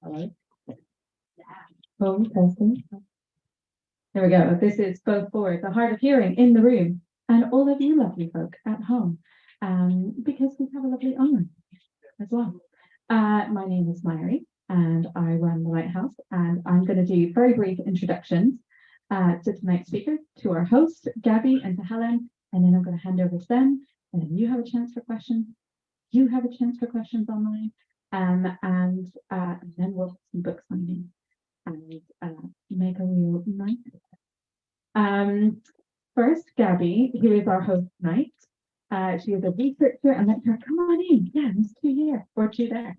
Hello. Home testing. There we go. This is both for the hard of hearing in the room and all of you lovely folk at home, because we have a lovely online as well. My name is Mary and I run the Lighthouse, and I'm going to do very brief introductions to tonight's speakers, to our host, Gabby, and to Helen, and then I'm going to hand over to them, and then you have a chance for questions. You have a chance for questions online, and then we'll have some book signing and make a real night. First, Gabby, who is our host tonight. She is a researcher and lecturer. Come on in. Yeah, there's two here or two there.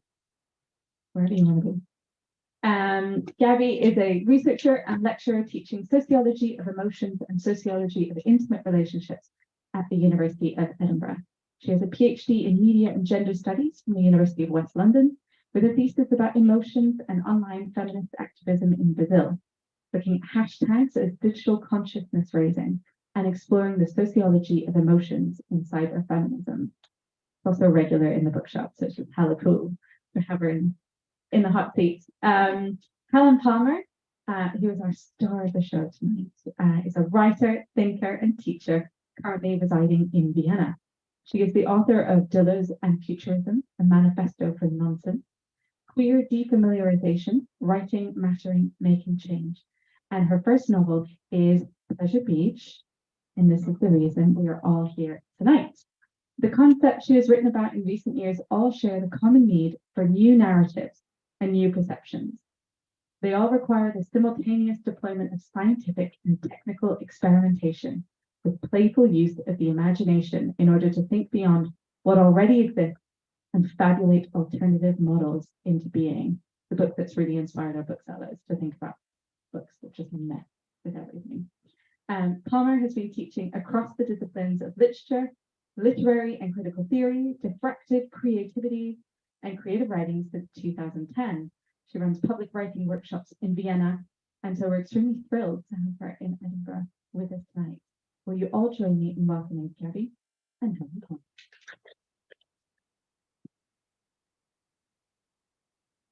Wherever you want to be. Gabby is a researcher and lecturer teaching sociology of emotions and sociology of intimate relationships at the University of Edinburgh. She has a PhD in media and gender studies from the University of West London, with a thesis about emotions and online feminist activism in Brazil, looking at hashtags as digital consciousness raising and exploring the sociology of emotions in cyberfeminism. Also regular in the bookshop, such as Hala Poole. We have her in the hot seat. Helen Palmer, who is our star of the show tonight, is a writer, thinker, and teacher currently residing in Vienna. She is the author of Deleuze and Futurism, a manifesto for nonsense, Queer Defamiliarization, Writing, Mattering, Making Change. And her first novel is Pleasure Beach, and this is the reason we are all here tonight. The concepts she has written about in recent years all share the common need for new narratives and new perceptions. They all require the simultaneous deployment of scientific and technical experimentation with playful use of the imagination in order to think beyond what already exists and fabulate alternative models into being. The book that's really inspired our booksellers to think about books that just mess with everything. Palmer has been teaching across the disciplines of literature, literary and critical theory, diffractive creativity, and creative writing since 2010. She runs public writing workshops in Vienna, and so we're extremely thrilled to have her in Edinburgh with us tonight. Will you all join me in welcoming Gabby and Helen Palmer?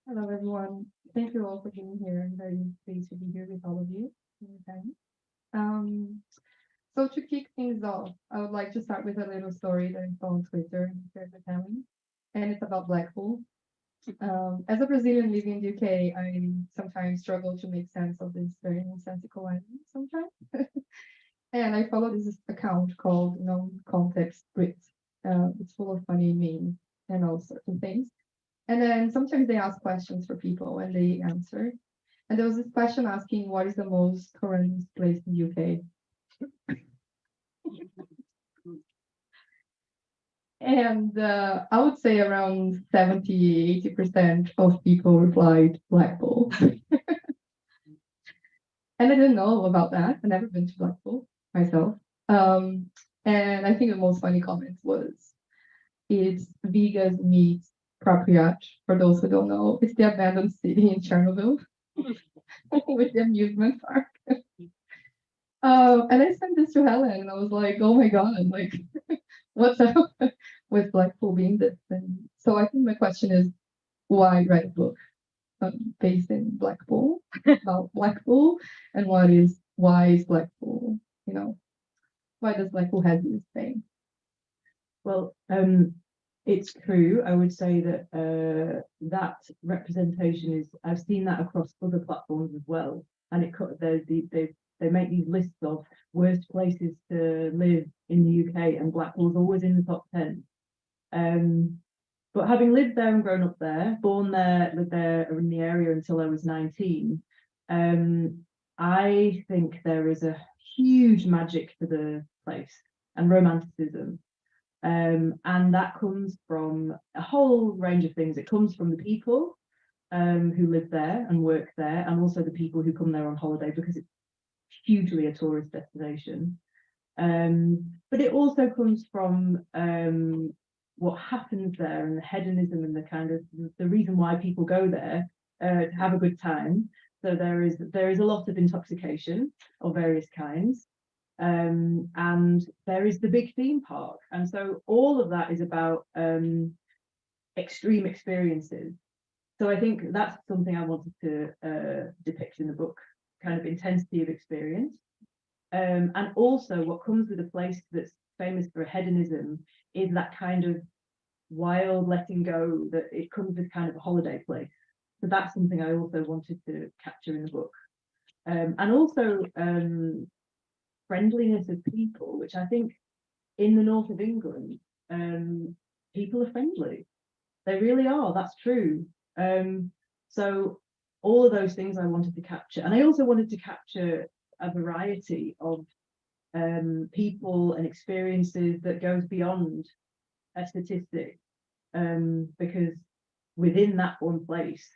Hello, everyone. Thank you all for being here. I'm very pleased to be here with all of you. So to kick things off, I would like to start with a little story that I saw on Twitter and shared with Helen, and it's about Blackpool. As a Brazilian living in the UK, I sometimes struggle to make sense of this very nonsensical island sometimes. And I follow this account called Non-Context Brit. It's full of funny memes and all sorts of things. And then sometimes they ask questions for people and they answer. And there was this question asking, what is the most horrendous place in the UK? And I would say around 70-80% of people replied Blackpool. And I didn't know about that. I've never been to Blackpool myself. And I think the most funny comment was, it's Vigas meets Pripyat. For those who don't know, it's the abandoned city in Chernobyl with the amusement park. And I sent this to Helen, and I was like, "Oh my god! Like, what's up with Blackpool being this thing?" So I think my question is, why write a book based in Blackpool about Blackpool, and why is Blackpool? Why does Blackpool have this thing? Well, it's true. I would say that that representation is. I've seen that across other platforms as well, and they make these lists of worst places to live in the UK, and Blackpool's always in the top 10. But having lived there and grown up there, born there, lived there in the area until I was 19, I think there is a huge magic to the place and romanticism. And that comes from a whole range of things. It comes from the people who live there and work there, and also the people who come there on holiday, because it's hugely a tourist destination. But it also comes from what happens there, and the hedonism, and the kind of the reason why people go there to have a good time. So there is a lot of intoxication of various kinds. And there is the big theme park, and so all of that is about extreme experiences. So I think that's something I wanted to depict in the book, kind of intensity of experience. And also what comes with a place that's famous for hedonism is that kind of wild letting go, that it comes with kind of a holiday place. So that's something I also wanted to capture in the book. And also friendliness of people, which I think in the north of England, people are friendly. They really are. That's true. So all of those things I wanted to capture, and I also wanted to capture a variety of people and experiences that goes beyond a statistic, because within that one place,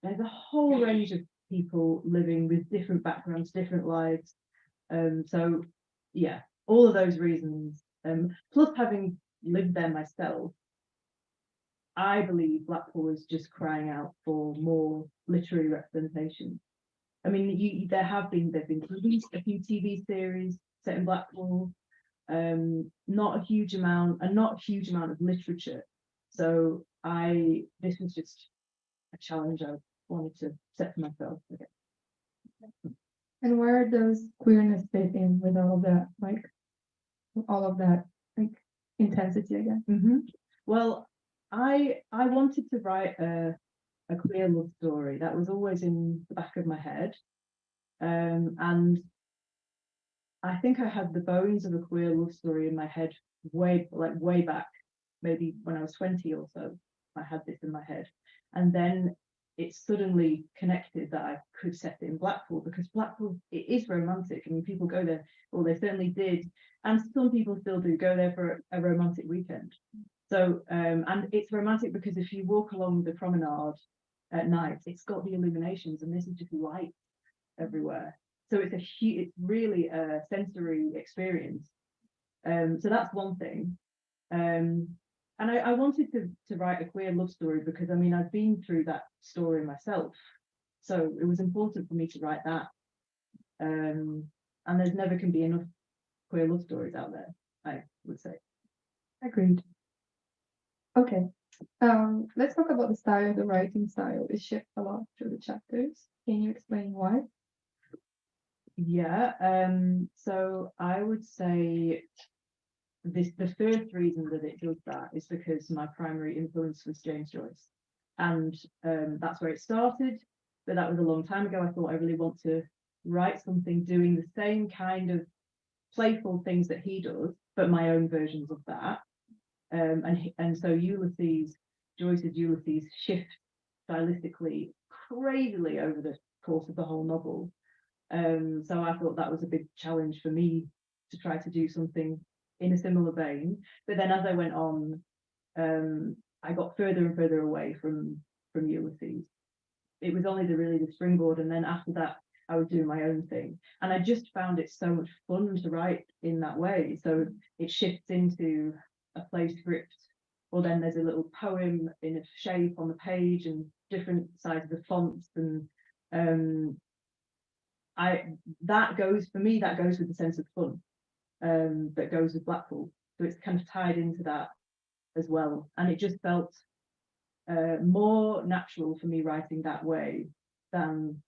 there's a whole range of people living with different backgrounds, different lives. So yeah, all of those reasons, plus having lived there myself, I believe Blackpool is just crying out for more literary representation. I mean, there've been a few TV series set in Blackpool, not a huge amount, and not a huge amount of literature. So this was just a challenge I wanted to set for myself. And where does queerness fit in with all of that, like intensity again? Well, I wanted to write a queer love story. That was always in the back of my head. And I think I had the bones of a queer love story in my head way back, maybe when I was 20 or so. I had this in my head. And then it suddenly connected that I could set it in Blackpool, because Blackpool, it is romantic. I mean, people go there, well, they certainly did, and some people still do go there for a romantic weekend. So, and it's romantic because if you walk along the promenade at night, it's got the illuminations, and this is just light everywhere. So it's really a sensory experience. So that's one thing. And I wanted to write a queer love story because, I mean, I've been through that story myself. So it was important for me to write that. And there's never can be enough queer love stories out there, I would say. Agreed. Okay. Let's talk about the style, the writing style. It shifts a lot through the chapters. Can you explain why? Yeah. So I would say the first reason that it does that is because my primary influence was James Joyce, and that's where it started. But that was a long time ago. I thought I really want to write something doing the same kind of playful things that he does, but my own versions of that. And so Joyce's Ulysses shift stylistically crazily over the course of the whole novel. So I thought that was a big challenge for me to try to do something in a similar vein. But then as I went on, I got further and further away from Ulysses. It was only the springboard, and then after that, I was doing my own thing, and I just found it so much fun to write in that way. So it shifts into a play script, or then there's a little poem in a shape on the page, and different sizes of fonts, and that goes with the sense of fun that goes with Blackpool. So it's kind of tied into that as well, and it just felt more natural for me writing that way than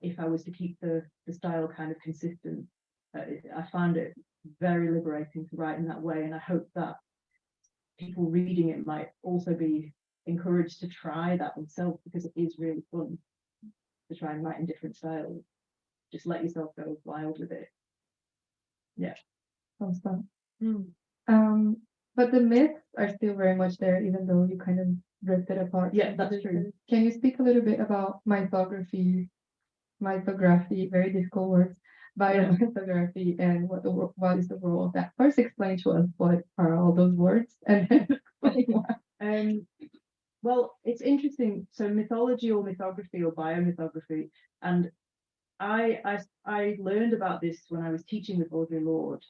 if I was to keep the style kind of consistent. I found it very liberating to write in that way, and I hope that people reading it might also be encouraged to try that themselves, because it is really fun to try and write in different styles. Just let yourself go wild with it. Yeah. Sounds fun. But the myths are still very much there, even though you kind of drifted apart. Yeah, that's true. Can you speak a little bit about mythography, very difficult words, biomythography, and what is the role of that? First, explain to us what are all those words, and then explain why. Well, it's interesting. So mythology or mythography or biomythography, and I learned about this when I was teaching with Audre Lorde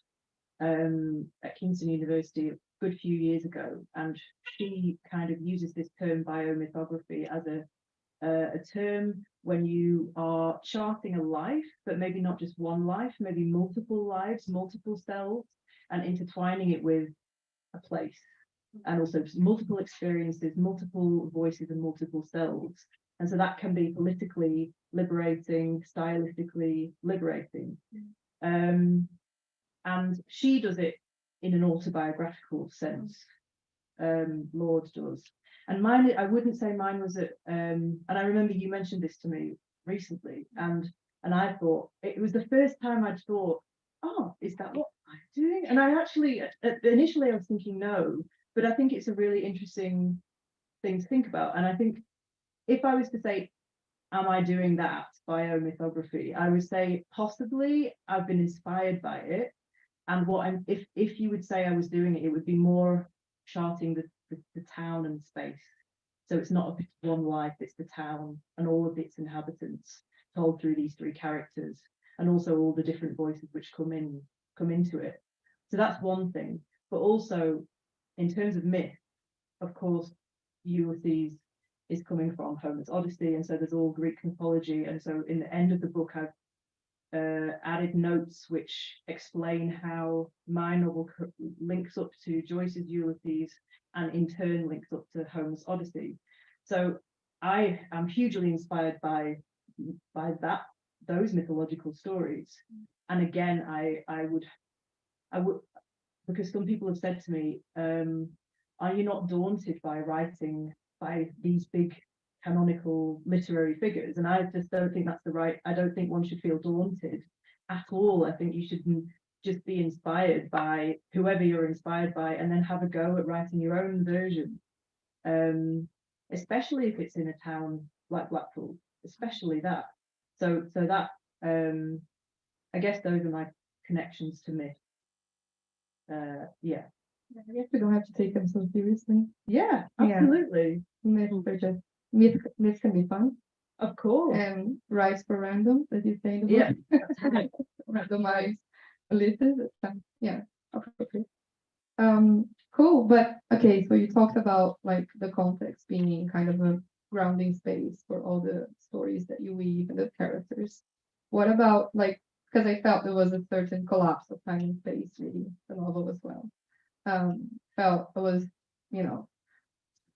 at Kingston University a good few years ago, and she kind of uses this term biomythography as a term when you are charting a life, but maybe not just one life, maybe multiple lives, multiple selves, and intertwining it with a place, and also multiple experiences, multiple voices, and multiple selves. And so that can be politically liberating, stylistically liberating. And she does it in an autobiographical sense. Lord does. And mine, I wouldn't say mine was and I remember you mentioned this to me recently, and I thought it was the first time I'd thought, oh, is that what I'm doing? And I actually, initially I was thinking no, but I think it's a really interesting thing to think about. And I think if I was to say, am I doing that biomythography? I would say possibly I've been inspired by it. And what I'm, if you would say I was doing it, it would be more charting the town and space. So it's not one life, it's the town and all of its inhabitants told through these three characters, and also all the different voices which come into it. So that's one thing. But also in terms of myth, of course, Ulysses is coming from Homer's Odyssey, and so there's all Greek mythology. And so in the end of the book, I've added notes which explain how my novel links up to Joyce's Ulysses, and in turn links up to Homer's Odyssey. So I am hugely inspired by those mythological stories. And again, I would, because some people have said to me, are you not daunted by writing by these big canonical literary figures? And I just don't think that's the right, I don't think one should feel daunted at all. I think you should just be inspired by whoever you're inspired by, and then have a go at writing your own version, especially if it's in a town like Blackpool, especially that. So that, I guess those are my connections to myth. Yeah. I guess we don't have to take them so seriously. Yeah, Yeah. absolutely. Myths are just myths can be fun, Of course. and rice for random, as you say in the Yeah, book. that's right. Randomized Ulysses. It's fun. Yeah, appropriate. Cool. But okay, so you talked about like the context being kind of a grounding space for all the stories that you weave and the characters. What about like, because I felt there was a certain collapse of time and space reading the novel as well. Felt it was, you know,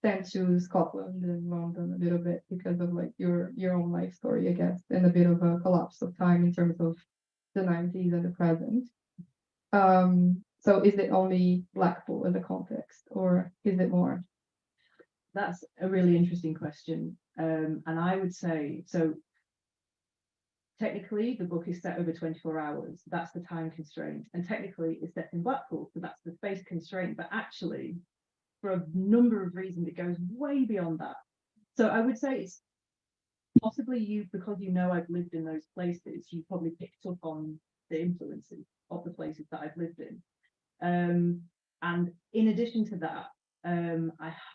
sent to Scotland and London a little bit because of like your own life story, I guess, and a bit of a collapse of time in terms of the 90s and the present. So is it only Blackpool as a context, or is it more? That's a really interesting question. And I would say, so technically the book is set over 24 hours. That's the time constraint. And technically it's set in Blackpool, so that's the space constraint. But actually, for a number of reasons, it goes way beyond that. So I would say it's possibly because you know I've lived in those places, you probably picked up on the influences of the places that I've lived in. And in addition to that,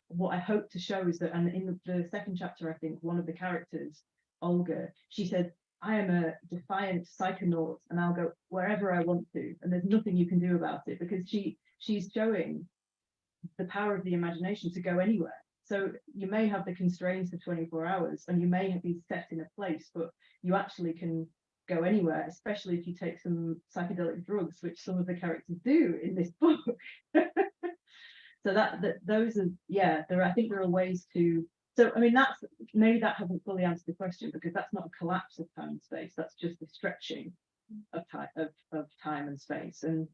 what I hope to show is that, and in the second chapter, I think one of the characters, Olga, she said, I am a defiant psychonaut and I'll go wherever I want to, and there's nothing you can do about it, because she's showing the power of the imagination to go anywhere. So you may have the constraints of 24 hours and you may be set in a place, but you actually can go anywhere, especially if you take some psychedelic drugs, which some of the characters do in this book. So those are, yeah, I think there are ways to, so I mean, that's, maybe that hasn't fully answered the question, because that's not a collapse of time and space, that's just a stretching of time and space. And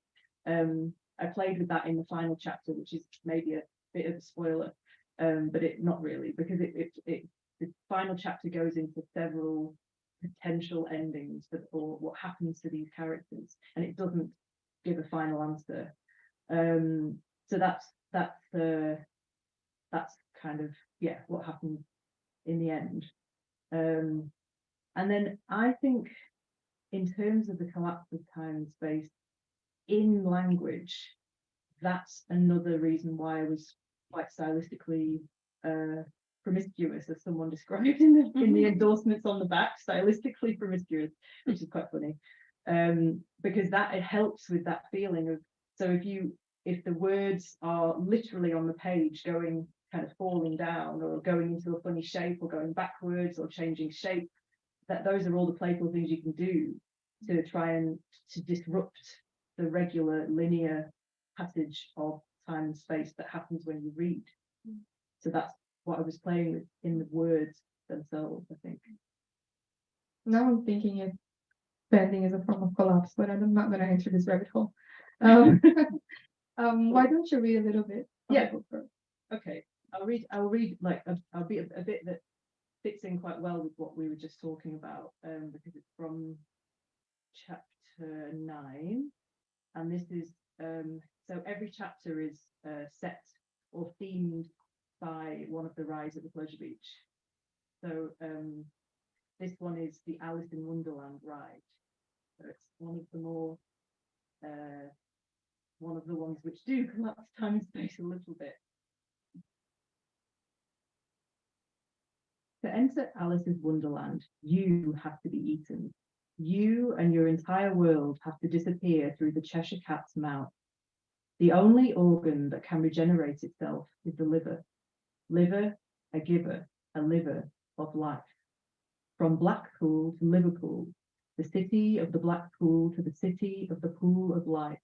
I played with that in the final chapter, which is maybe a bit of a spoiler, but it not really, because the final chapter goes into several potential endings for what happens to these characters, and it doesn't give a final answer. So that's kind of, yeah, what happened in the end. And then I think in terms of the collapse of time and space in language, that's another reason why I was quite stylistically promiscuous, as someone described in the endorsements on the back, stylistically promiscuous, which is quite funny, because that it helps with that feeling of, so if the words are literally on the page going kind of falling down or going into a funny shape or going backwards or changing shape. That those are all the playful things you can do to try and to disrupt the regular linear passage of time and space that happens when you read. So that's what I was playing with in the words themselves, I think. Now I'm thinking if bending is a form of collapse, but I'm not going to enter this rabbit hole. Why don't you read a little bit of Yeah. the book first? Okay, I'll read like I'll be a bit that fits in quite well with what we were just talking about, because it's from chapter 9, and this is so every chapter is set or themed by one of the rides at the Pleasure Beach. So this one is the Alice in Wonderland ride. So it's one of the more one of the ones which do collapse time and space a little bit. To enter Alice's Wonderland, you have to be eaten. You and your entire world have to disappear through the Cheshire Cat's mouth. The only organ that can regenerate itself is the liver. Liver, a giver, a liver of life. From Blackpool to Liverpool, the city of the Black Pool to the city of the Pool of Light.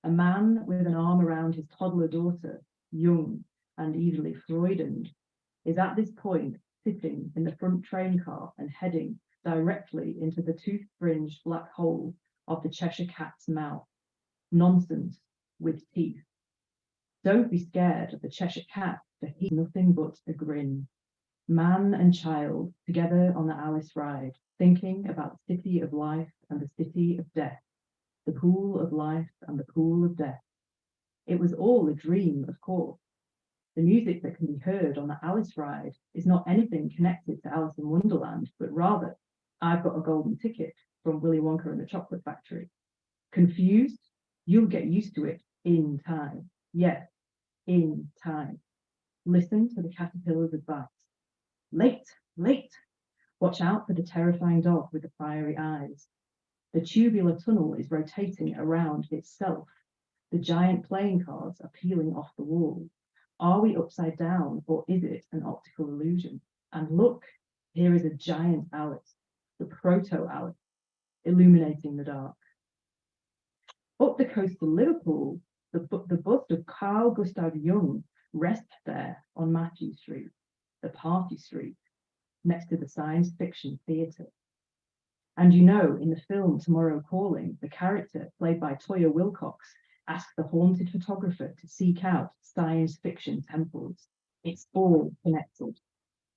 A man with an arm around his toddler daughter, young and easily Freudened, is at this point sitting in the front train car and heading directly into the tooth-fringed black hole of the Cheshire Cat's mouth. Nonsense with teeth. Don't be scared of the Cheshire Cat, for he's nothing but a grin. Man and child together on the Alice ride, thinking about the city of life and the city of death, the pool of life and the pool of death. It was all a dream, of course. The music that can be heard on the Alice ride is not anything connected to Alice in Wonderland, but rather, I've got a golden ticket from Willy Wonka and the Chocolate Factory. Confused? You'll get used to it in time. Yes, in time. Listen to the caterpillar's advice. Late, late. Watch out for the terrifying dog with the fiery eyes. The tubular tunnel is rotating around itself. The giant playing cards are peeling off the wall. Are we upside down, or is it an optical illusion? And look, here is a giant Alice, the proto-Alice, illuminating the dark. Up the coast of Liverpool, the bust of Carl Gustav Jung rests there on Matthew Street, the party street, next to the science fiction theatre. And you know, in the film Tomorrow Calling, the character, played by Toya Wilcox, asks the haunted photographer to seek out science fiction temples. It's all connected.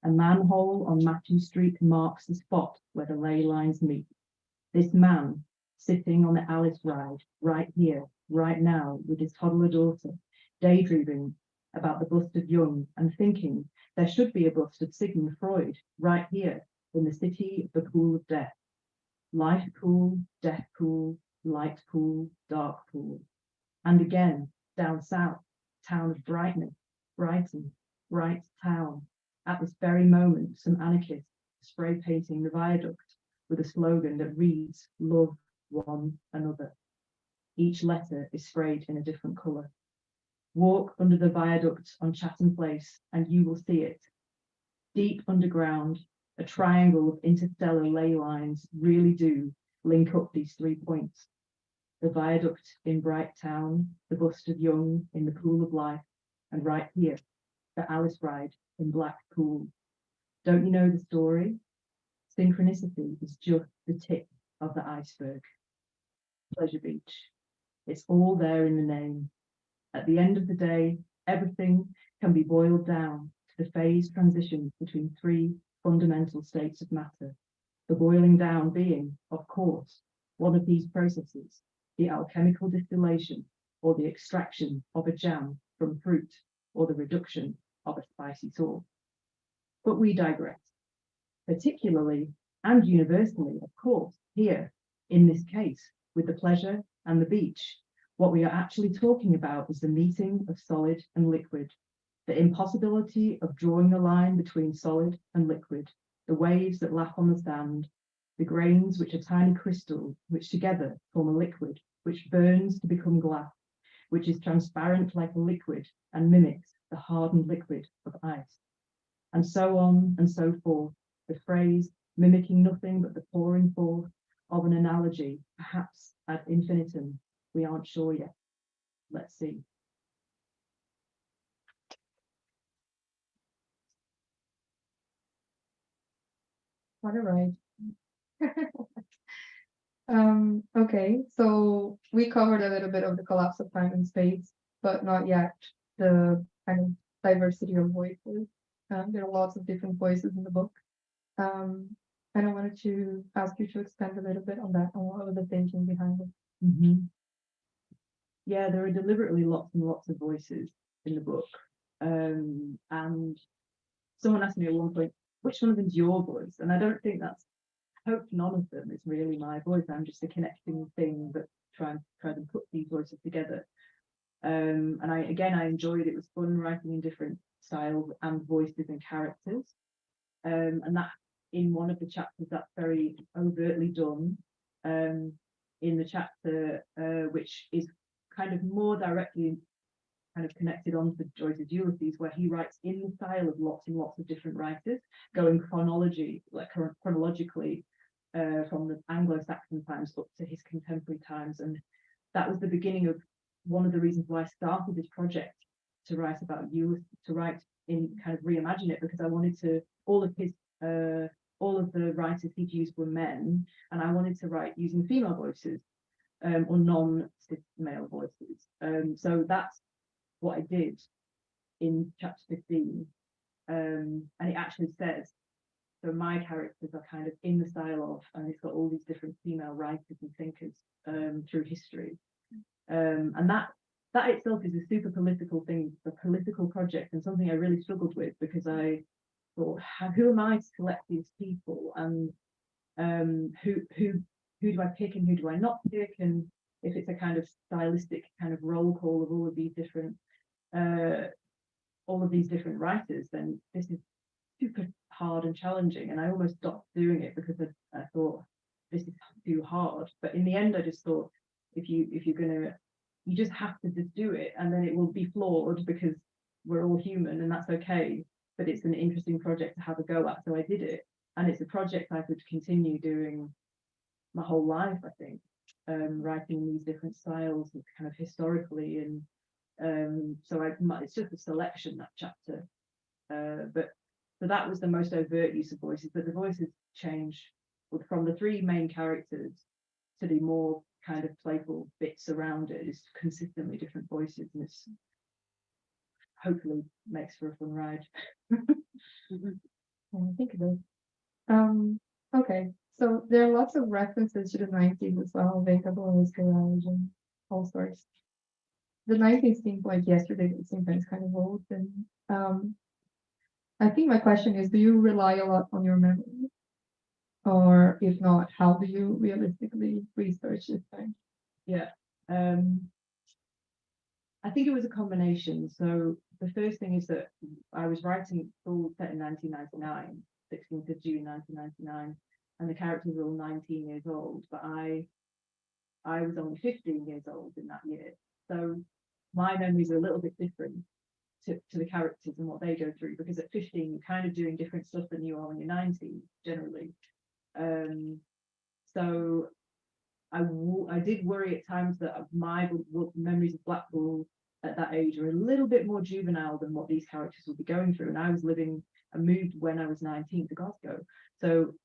A manhole on Matthew Street marks the spot where the ley lines meet. This man, sitting on the Alice ride, right here, right now, with his toddler daughter, daydreaming about the bust of Jung and thinking there should be a bust of Sigmund Freud right here in the city of the pool of death. Life pool, death pool, light pool, dark pool. And again, down south, town of brightness, Brighton, bright town. At this very moment, some anarchists spray painting the viaduct with a slogan that reads, love one another. Each letter is sprayed in a different colour. Walk under the viaduct on Chatham Place and you will see it. Deep underground, a triangle of interstellar ley lines really do link up these 3 points. The viaduct in Bright Town, the bust of Jung in the pool of life, and right here, the Alice ride in Blackpool. Don't you know the story? Synchronicity is just the tip of the iceberg. Pleasure Beach. It's all there in the name. At the end of the day, everything can be boiled down to the phase transitions between 3 fundamental states of matter. The boiling down being, of course, one of these processes, the alchemical distillation or the extraction of a jam from fruit or the reduction of a spicy sauce. But we digress. Particularly and universally, of course, here, in this case, with the pleasure and the beach, what we are actually talking about is the meeting of solid and liquid, the impossibility of drawing the line between solid and liquid, the waves that lap on the sand, the grains which are tiny crystals, which together form a liquid, which burns to become glass, which is transparent like a liquid and mimics the hardened liquid of ice. And so on and so forth. The phrase mimicking nothing but the pouring forth of an analogy, perhaps ad infinitum. We aren't sure yet. Let's see. What a ride. Okay, so we covered a little bit of the collapse of time and space, but not yet the kind of diversity of voices. There are lots of different voices in the book. And I wanted to ask you to expand a little bit on that, on what was the thinking behind it. Yeah, there are deliberately lots and lots of voices in the book. And someone asked me at one point, which one of them's your voice? And I don't think that's, I hope none of them is really my voice. I'm just a connecting thing, but try to put these voices together. And I enjoyed it. It was fun writing in different styles and voices and characters. And that in one of the chapters that's very overtly done. In the chapter which is kind of more directly kind of connected on to Joyce's Ulysses, where he writes in the style of lots and lots of different writers, going chronologically from the Anglo-Saxon times up to his contemporary times. And that was the beginning of one of the reasons why I started this project, to write about Ulysses, to write in kind of reimagine it, because I wanted to, all of the writers he'd used were men, and I wanted to write using female voices, or non-cis male voices. So that's what I did in chapter 15. And it actually says, so my characters are kind of in the style of, and it's got all these different female writers and thinkers through history. And that itself is a super political thing, a political project, and something I really struggled with, because I thought, who am I to select these people, and who do I pick and who do I not pick, and if it's a kind of stylistic kind of roll call of all of these different writers, then this is super hard and challenging, and I almost stopped doing it because I thought this is too hard. But in the end, I just thought, if you're gonna, you just have to just do it, and then it will be flawed because we're all human, and that's okay. But it's an interesting project to have a go at, so I did it, and it's a project I could continue doing my whole life, I think, writing in these different styles, kind of historically, and so it's just a selection, that chapter. But so that was the most overt use of voices, but the voices change from the three main characters to the more kind of playful bits around it. It's consistently different voices, and it's hopefully makes for a fun ride. I think it is. Okay, so there are lots of references to the 90s as well, Vacable, Garage, and all sorts. The 90s seems like yesterday, but sometimes kind of old. And I think my question is, do you rely a lot on your memory? Or if not, how do you realistically research this thing? Yeah. I think it was a combination. So the first thing is that I was writing full set in 1999, 16th of June 1999, and the characters were all 19 years old, but I was only 15 years old in that year. So my memories are a little bit different to the characters and what they go through, because at 15 you're kind of doing different stuff than you are when you're 19 generally. So I did worry at times that my memories of Blackpool at that age are a little bit more juvenile than what these characters will be going through. And I was living and moved when I was 19 to Glasgow. So,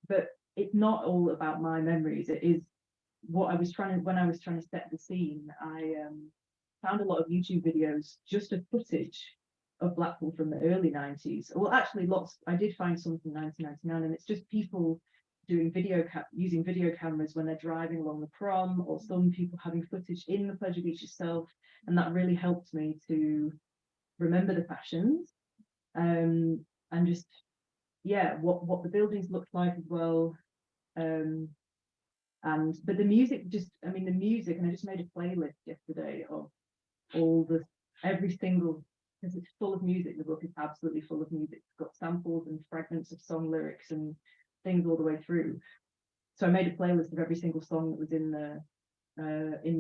but it's not all about my memories. It is what I was trying to, when I was trying to set the scene, I found a lot of YouTube videos just of footage of Blackpool from the early 90s. Well, actually lots, I did find some from 1999, and it's just people doing using video cameras when they're driving along the prom, or some people having footage in the Pleasure Beach itself, and that really helped me to remember the fashions, and just what the buildings looked like as well. But the music, the music, and I just made a playlist yesterday of every single, because it's full of music. The book is absolutely full of music. It's got samples and fragments of song lyrics and things all the way through. So I made a playlist of every single song that was in the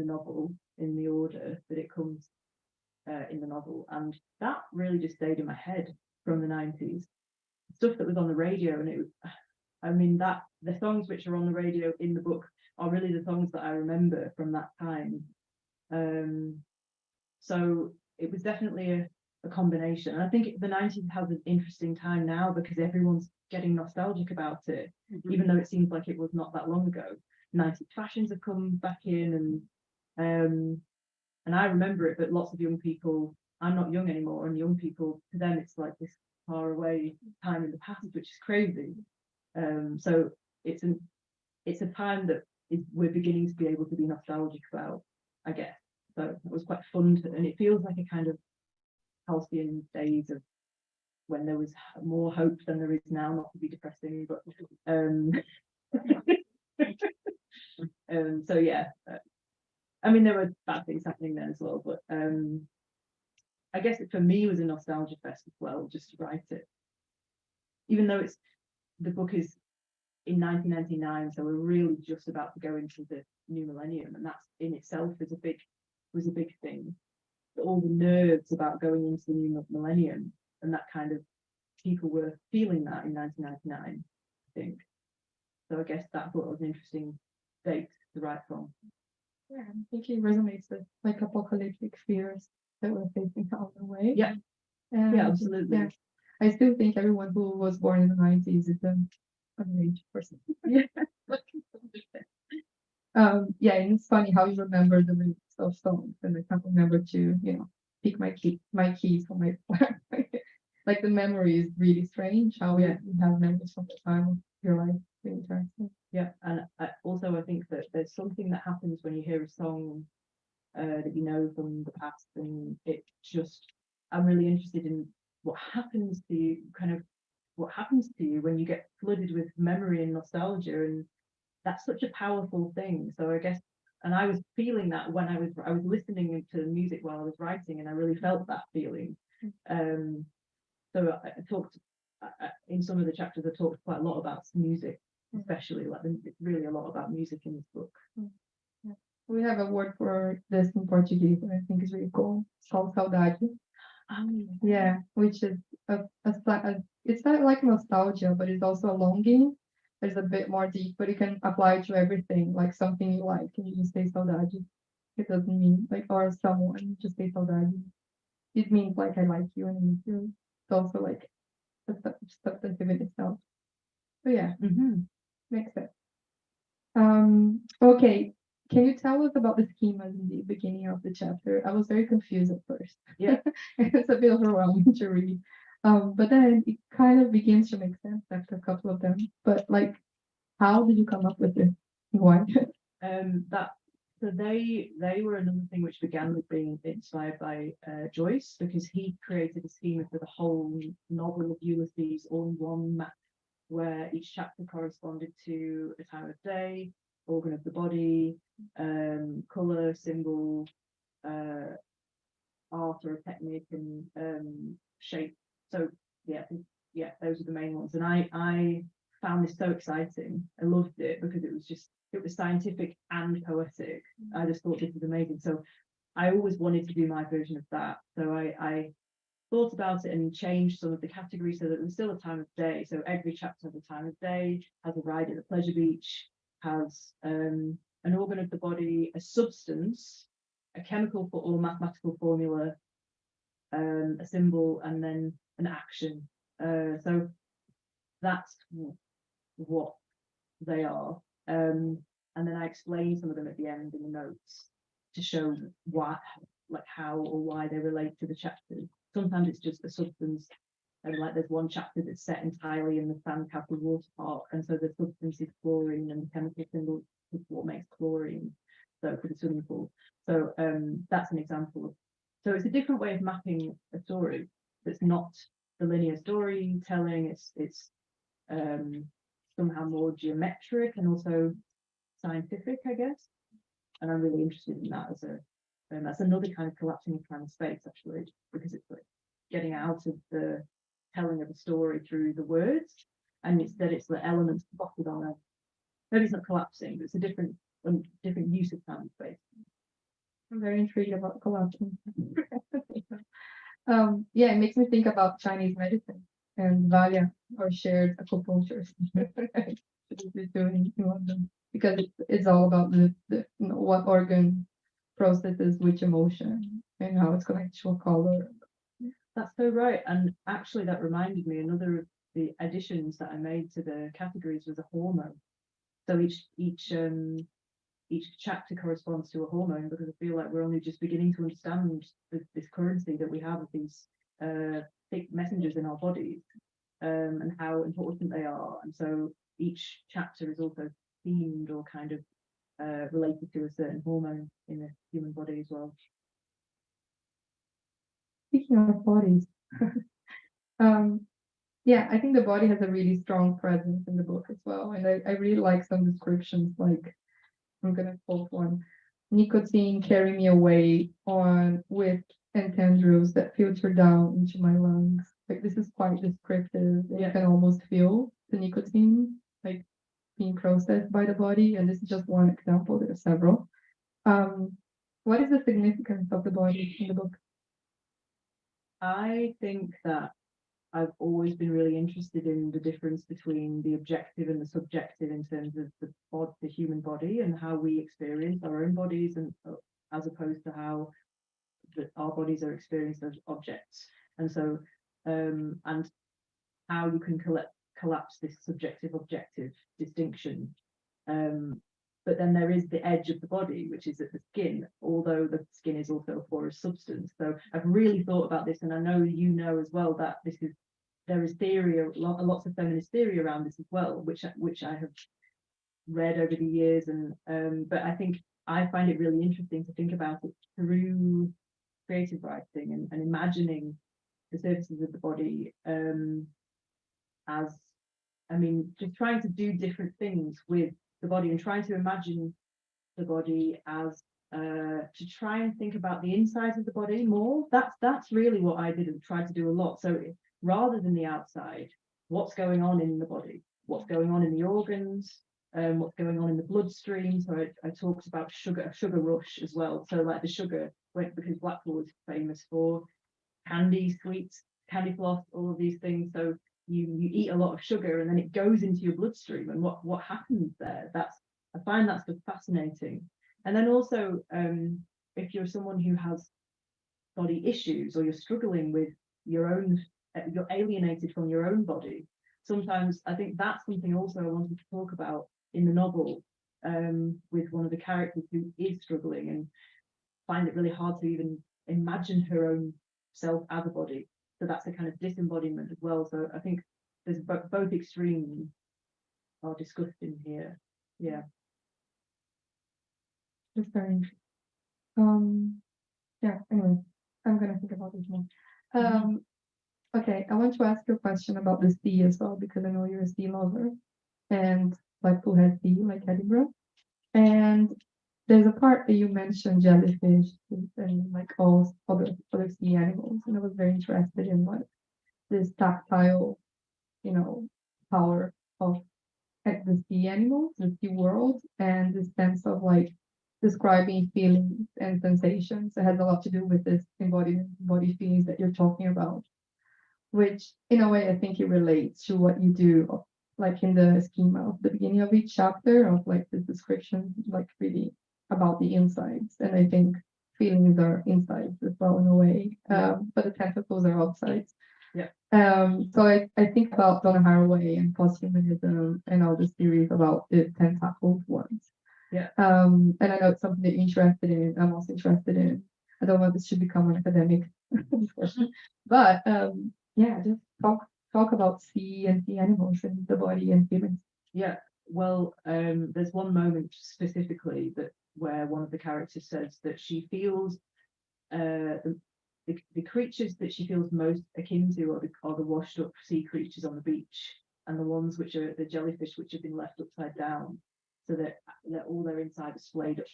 novel, in the order that it comes. in the novel, and that really just stayed in my head from the 90s. Stuff that was on the radio, and I mean, that the songs which are on the radio in the book are really the songs that I remember from that time. So it was definitely a combination. And I think the 90s has an interesting time now because everyone's getting nostalgic about it, even though it seems like it was not that long ago. 90s fashions have come back in, and I remember it, but lots of young people, I'm not young anymore, and young people, to them, it's like this far away time in the past, which is crazy. So it's a time that we're beginning to be able to be nostalgic about, I guess. So it was quite fun and it feels like a kind of halcyon days of when there was more hope than there is now, not to be depressing, but so yeah, I mean, there were bad things happening then as well, but I guess it for me was a nostalgia fest as well, just to write it, even though the book is in 1999, so we're really just about to go into the new millennium, and that's in itself was a big thing. All the nerves about going into the new millennium, and that kind of people were feeling that in 1999, I think. So I guess that thought was an interesting date to write from. Yeah, I think it resonates with like apocalyptic fears that we're facing out the way. Yeah. And, Yeah, absolutely. Yeah, I still think everyone who was born in the 90s is an underage person. Yeah. Yeah, and it's funny how you remember the lyrics of songs, and I can't remember to, pick my keys for my like the memory is really strange how Yeah. we have memories from the time of your life. Really interesting. Yeah, and also I think that there's something that happens when you hear a song that you know from the past, and it just, I'm really interested in what happens to you, what happens to you when you get flooded with memory and nostalgia, and that's such a powerful thing. So I guess, and I was feeling that when I was listening to music while I was writing, and I really felt that feeling. So I talked in some of the chapters. I talked quite a lot about music, especially like it's really a lot about music in this book. Yeah. We have a word for this in Portuguese, and I think it's really cool. It's called saudade. Yeah, which is it's not like nostalgia, but it's also a longing. There's a bit more deep, but it can apply to everything, like something you like, and you just say saudade. It doesn't mean like or someone, you just say saudade. It means like I like you and I miss you. It's also like a substantive in itself. So yeah, makes sense. Okay. Can you tell us about the schemas in the beginning of the chapter? I was very confused at first. Yeah. It's a bit overwhelming to read. But then it kind of begins to make sense after a couple of them. But like, how did you come up with this? Why? So they were another thing which began with being inspired by Joyce, because he created a schema for the whole novel of Ulysses all in one map, where each chapter corresponded to a time of day, organ of the body, color, symbol, art or a technique, and shape. So yeah, those are the main ones. And I found this so exciting. I loved it because it was scientific and poetic. I just thought this was amazing. So I always wanted to do my version of that. So I thought about it and changed some of the categories so that there's still a time of day. So every chapter has a time of day, has a ride at the pleasure beach, has an organ of the body, a substance, a chemical or mathematical formula, a symbol, and then an action. So that's what they are. And then I explain some of them at the end in the notes to show why, like how or why they relate to the chapters. Sometimes it's just a substance, and like there's one chapter that's set entirely in the Sandcastle water park, and so the substance is chlorine, and the chemical symbol is what makes chlorine. So for the swimming pool. So that's an example of. So it's a different way of mapping a story that's not the linear storytelling. It's somehow more geometric and also scientific, I guess. And I'm really interested in that that's another kind of collapsing time and space, actually, because it's like getting out of the telling of a story through the words, and it's the elements plotted on maybe it's not collapsing, but it's a different use of time and space. I'm very intrigued about collapsing. Yeah, it makes me think about Chinese medicine and Valia or shared acupuncture that we're doing in London because it's all about what organ processes which emotion and how it's connected to a color. That's so right. And actually, that reminded me another of the additions that I made to the categories was a hormone. So each chapter corresponds to a hormone because I feel like we're only just beginning to understand this currency that we have of these thick messengers in our bodies and how important they are. And so each chapter is also themed or kind of related to a certain hormone in the human body as well. Speaking of bodies, um, yeah, I think the body has a really strong presence in the book as well. And I really like some descriptions, like I'm gonna quote one. Nicotine carry me away on with and tendrils that filter down into my lungs. Like this is quite descriptive. You can almost feel the nicotine like being processed by the body. And this is just one example. There are several. What is the significance of the body in the book? I think that I've always been really interested in the difference between the objective and the subjective in terms of the human body and how we experience our own bodies, and as opposed to how our bodies are experienced as objects. And so, and how you can collapse this subjective objective distinction. But then there is the edge of the body, which is at the skin, although the skin is also a porous substance. So I've really thought about this, and I know you know as well that there is theory, lots of feminist theory around this as well, which I have read over the years. And but I think I find it really interesting to think about it through creative writing and imagining the surfaces of the body as, I mean, just trying to do different things with the body and trying to imagine the body as to try and think about the insides of the body more. That's really what I did and tried to do a lot. So rather than the outside, what's going on in the body, what's going on in the organs, what's going on in the bloodstream. So I talked about sugar rush as well. So like the sugar, because Blackpool is famous for candy, sweets, candy floss, all of these things. So you eat a lot of sugar and then it goes into your bloodstream, and what happens there? I find that stuff fascinating. And then also, if you're someone who has body issues or you're struggling with your own, you're alienated from your own body. Sometimes I think that's something also I wanted to talk about in the novel, with one of the characters who is struggling and find it really hard to even imagine her own self as a body. So that's a kind of disembodiment as well. So I think there's both extremes are discussed in here. Yeah. That's very interesting. Yeah, anyway, I'm gonna think about this more. Okay, I want to ask you a question about the sea as well, because I know you're a sea lover and Blackpool has sea, like Edinburgh. And there's a part that you mentioned jellyfish and like all other sea animals, and I was very interested in what this tactile, power of the sea animals, the sea world, and the sense of like describing feelings and sensations. It has a lot to do with this embodied body feelings that you're talking about, which in a way I think it relates to what you do, like in the schema of the beginning of each chapter of like the description, like really about the insides. And I think feelings are insides as well in a way, but the tentacles are outsides. Yeah. So I think about Donna Haraway and posthumanism and all the series about the tentacled ones. Yeah. And I know it's something that you're interested in. I'm also interested in. I don't know if this should become an academic discussion, but yeah, just talk about sea and sea animals and the body and feelings. Yeah. Well, there's one moment specifically where one of the characters says that she feels the creatures that she feels most akin to are the washed up sea creatures on the beach, and the ones which are the jellyfish which have been left upside down, so that all their inside are splayed up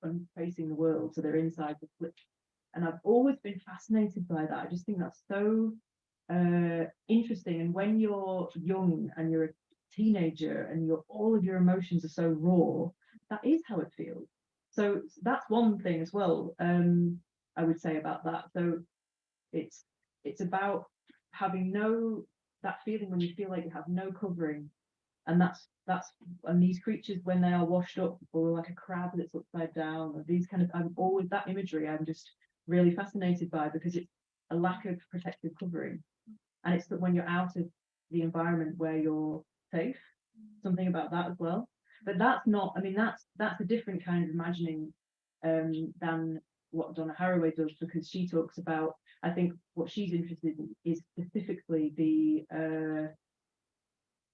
and facing the world, so their insides are flipped. And I've always been fascinated by that. I just think that's so interesting. And when you're young and you're a teenager and all of your emotions are so raw, that is how it feels. So that's one thing as well. I would say about that. So it's it's about having that feeling when you feel like you have no covering, and and these creatures when they are washed up, or like a crab that's upside down, or these kind of, I'm always, that imagery I'm just really fascinated by, because it's a lack of protective covering, and it's that when you're out of the environment where you're safe, something about that as well. But that's not, I mean, that's a different kind of imagining than what Donna Haraway does, because she talks about, I think what she's interested in is specifically the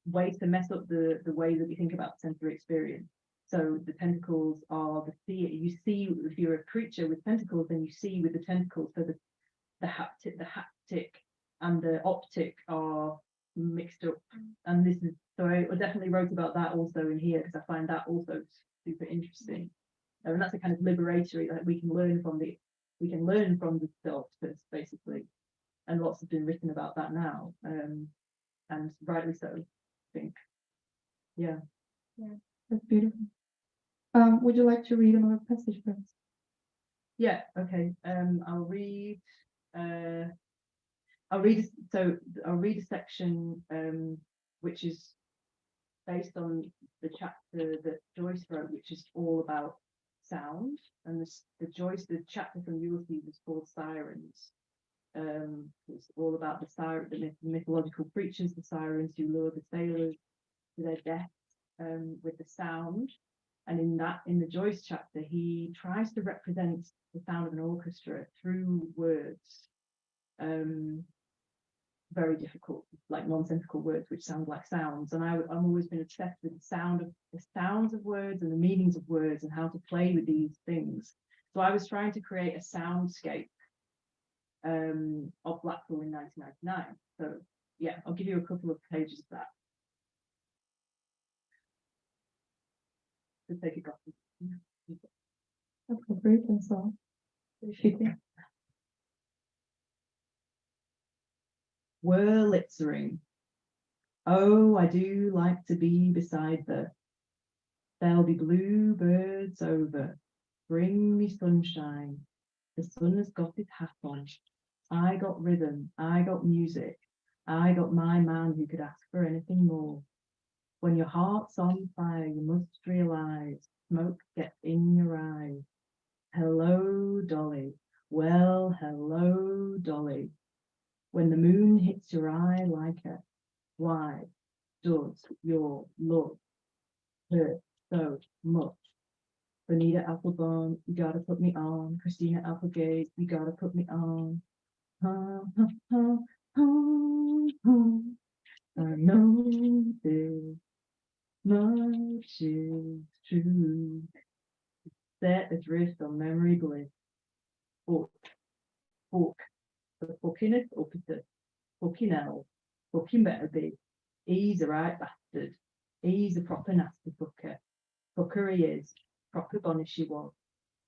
way to mess up the way that we think about sensory experience. So the tentacles are you see, if you're a creature with tentacles, then you see with the tentacles. So the haptic and the optic are mixed up. And this is, so I definitely wrote about that also in here, because I find that also super interesting. And that's a kind of liberatory, like we can learn from the doctors, basically. And lots have been written about that now. And rightly so, I think. Yeah. That's beautiful. Would you like to read another passage for us? Yeah, okay. I'll read a section which is based on the chapter that Joyce wrote, which is all about sound. And the chapter from Ulysses is called Sirens. It's all about the mythological creatures, the sirens who lure the sailors to their death with the sound. And in the Joyce chapter, he tries to represent the sound of an orchestra through words. Very difficult, like nonsensical words which sound like sounds. And I've always been obsessed with the sounds of words and the meanings of words and how to play with these things. So I was trying to create a soundscape of Blackpool in 1999. So yeah, I'll give you a couple of pages of that. Just take it off. Appropriate and so fitting. Wurlitzering. Oh, I do like to be beside the. There'll be blue birds over. Bring me sunshine. The sun has got his hat on. I got rhythm. I got music. I got my man who could ask for anything more. When your heart's on fire, you must realize smoke gets in your eyes. Hello, Dolly. Well, hello, Dolly. When the moon hits your eye like a, why does your love hurt so much? Bonita Applebone, you gotta put me on. Christina Applegate, you gotta put me on. Ha, ha, ha, ha, ha. I know this much is true. Set adrift on memory bliss. Fuck, the fuckiness up at the fucking hell. Fucking better be. He's a right bastard. He's a proper nasty fucker. Fucker he is. Proper bonny she was.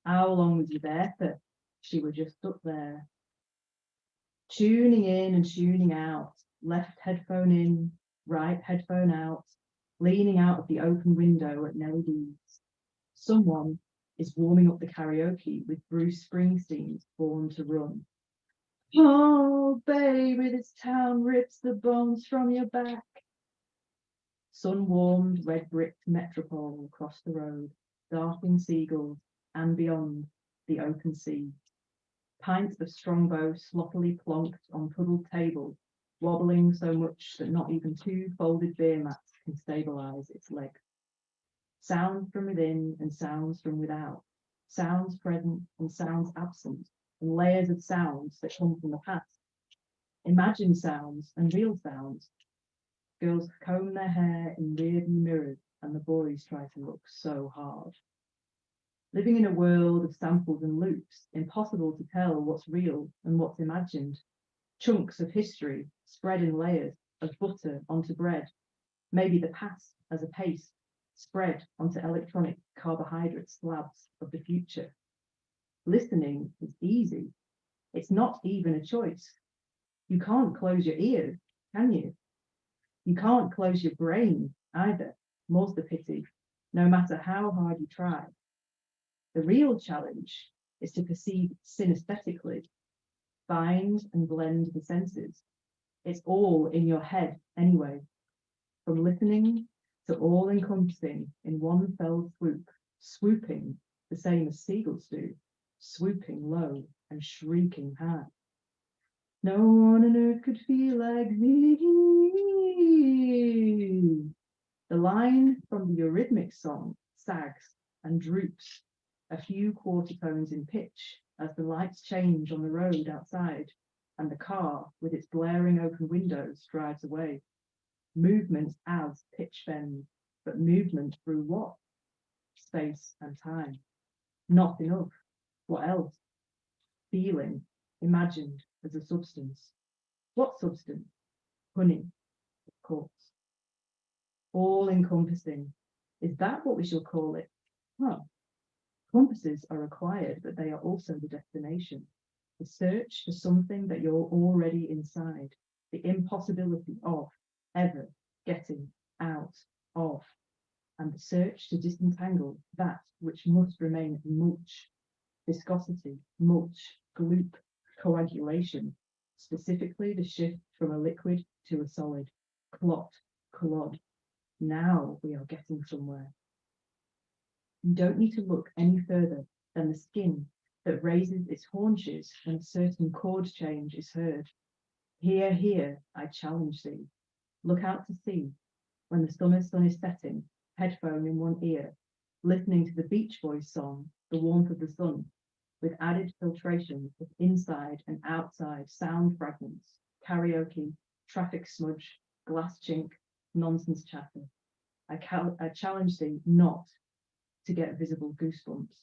How long was you there for? She was just up there. Tuning in and tuning out. Left headphone in, right headphone out. Leaning out of the open window at Nellie D's. Someone is warming up the karaoke with Bruce Springsteen's Born to Run. Oh, baby, this town rips the bones from your back. Sun-warmed, red-bricked metropole across the road, darting seagulls, and beyond, the open sea. Pints of Strongbow sloppily plonked on puddled tables, wobbling so much that not even 2 folded beer mats can stabilize its legs. Sounds from within and sounds from without. Sounds present and sounds absent, and layers of sounds that come from the past. Imagined sounds and real sounds. Girls comb their hair in rearview mirrors, and the boys try to look so hard. Living in a world of samples and loops, impossible to tell what's real and what's imagined. Chunks of history spread in layers of butter onto bread. Maybe the past as a paste spread onto electronic carbohydrate slabs of the future. Listening is easy. It's not even a choice. You can't close your ears, can you? You can't close your brain either, more's the pity, no matter how hard you try. The real challenge is to perceive synesthetically. bind and blend the senses. It's all in your head anyway, from listening to all encompassing in one fell swoop, swooping the same as seagulls do, swooping low and shrieking high. No one on earth could feel like me. The line from the Eurythmics song sags and droops a few quarter tones in pitch as the lights change on the road outside and the car with its blaring open windows drives away. Movement as pitch bends, but movement through what? Space and time. Not enough. What else? Feeling, imagined as a substance. What substance? Honey, of course. All encompassing. Is that what we shall call it? Well, compasses are required, but they are also the destination. The search for something that you're already inside. The impossibility of ever getting out of. And the search to disentangle that which must remain mulch. Viscosity, mulch, gloop, coagulation. Specifically the shift from a liquid to a solid. Clot, clod. Now we are getting somewhere. You don't need to look any further than the skin that raises its haunches when a certain chord change is heard. Here, here, I challenge thee. Look out to sea when the summer sun is setting, headphone in one ear, listening to the Beach Boys song, The Warmth of the Sun, with added filtration of inside and outside sound fragments, karaoke, traffic smudge, glass chink, nonsense chatter. I challenge thee not to get visible goosebumps.